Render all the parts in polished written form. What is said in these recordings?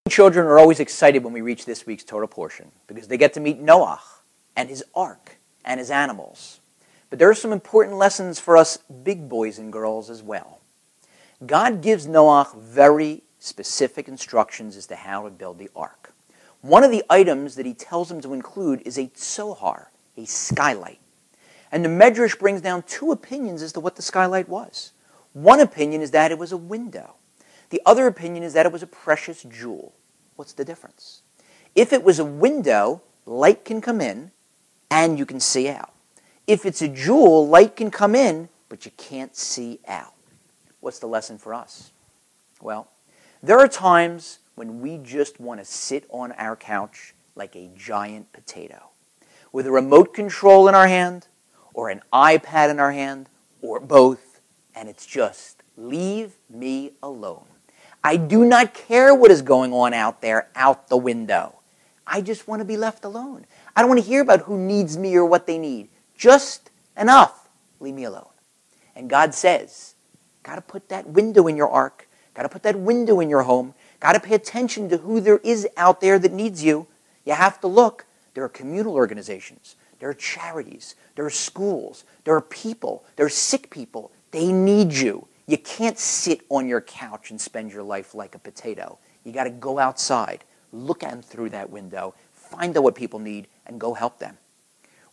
Children are always excited when we reach this week's Torah portion because they get to meet Noach and his ark and his animals. But there are some important lessons for us big boys and girls as well. God gives Noach very specific instructions as to how to build the ark. One of the items that he tells him to include is a tzohar, a skylight. And the Medrash brings down two opinions as to what the skylight was. One opinion is that it was a window. The other opinion is that it was a precious jewel. What's the difference? If it was a window, light can come in and you can see out. If it's a jewel, light can come in, but you can't see out. What's the lesson for us? Well, there are times when we just want to sit on our couch like a giant potato, with a remote control in our hand, or an iPad in our hand, or both, and it's just, leave me alone. I do not care what is going on out there, out the window. I just want to be left alone. I don't want to hear about who needs me or what they need. Just enough. Leave me alone. And God says, got to put that window in your ark, got to put that window in your home, got to pay attention to who there is out there that needs you. You have to look. There are communal organizations. There are charities. There are schools. There are people. There are sick people. They need you. You can't sit on your couch and spend your life like a potato. You got to go outside, look at them through that window, find out what people need, and go help them.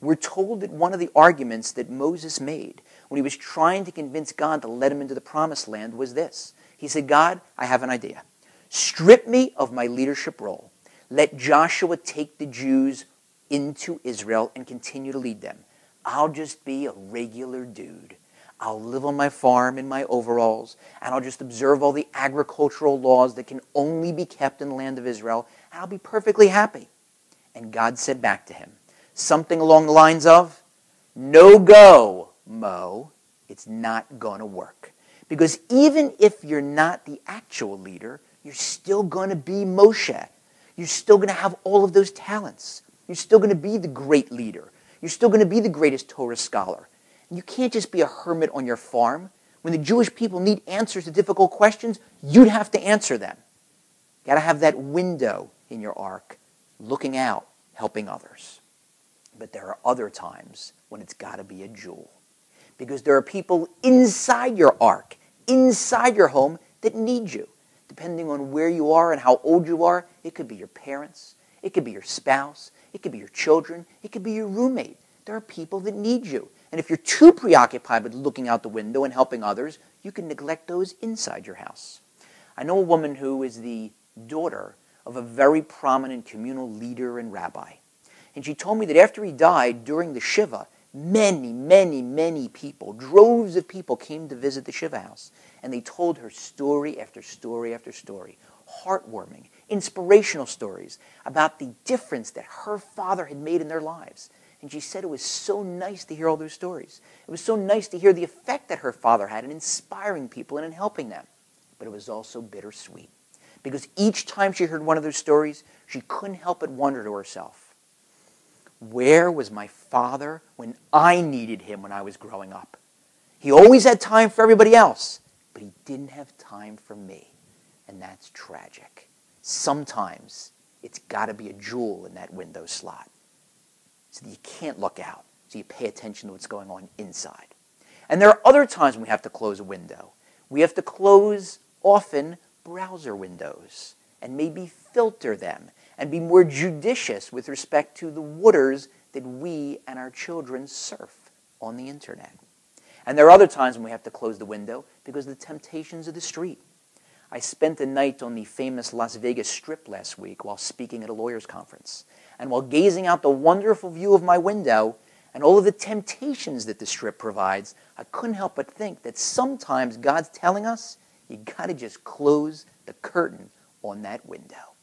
We're told that one of the arguments that Moses made when he was trying to convince God to let him into the promised land was this. He said, God, I have an idea. Strip me of my leadership role. Let Joshua take the Jews into Israel and continue to lead them. I'll just be a regular dude. I'll live on my farm in my overalls, and I'll just observe all the agricultural laws that can only be kept in the land of Israel, and I'll be perfectly happy. And God said back to him, something along the lines of, no go, Mo. It's not going to work. Because even if you're not the actual leader, you're still going to be Moshe. You're still going to have all of those talents. You're still going to be the great leader. You're still going to be the greatest Torah scholar. And you can't just be a hermit on your farm. When the Jewish people need answers to difficult questions, you'd have to answer them. You got to have that window in your ark, looking out, helping others. But there are other times when it's got to be a jewel. Because there are people inside your ark, inside your home, that need you. Depending on where you are and how old you are, it could be your parents, it could be your spouse, it could be your children, it could be your roommate. There are people that need you. And if you're too preoccupied with looking out the window and helping others, you can neglect those inside your house. I know a woman who is the daughter of a very prominent communal leader and rabbi. And she told me that after he died, during the Shiva, many people, droves of people came to visit the Shiva house. And they told her story after story after story, heartwarming, inspirational stories about the difference that her father had made in their lives. And she said it was so nice to hear all those stories. It was so nice to hear the effect that her father had in inspiring people and in helping them. But it was also bittersweet. Because each time she heard one of those stories, she couldn't help but wonder to herself, where was my father when I needed him when I was growing up? He always had time for everybody else, but he didn't have time for me. And that's tragic. Sometimes it's got to be a jewel in that window slot, so that you can't look out, so you pay attention to what's going on inside. And there are other times when we have to close a window. We have to close, often, browser windows, and maybe filter them, and be more judicious with respect to the waters that we and our children surf on the internet. And there are other times when we have to close the window because of the temptations of the street. I spent a night on the famous Las Vegas Strip last week while speaking at a lawyers' conference. And while gazing out the wonderful view of my window and all of the temptations that the Strip provides, I couldn't help but think that sometimes God's telling us, you got to just close the curtain on that window.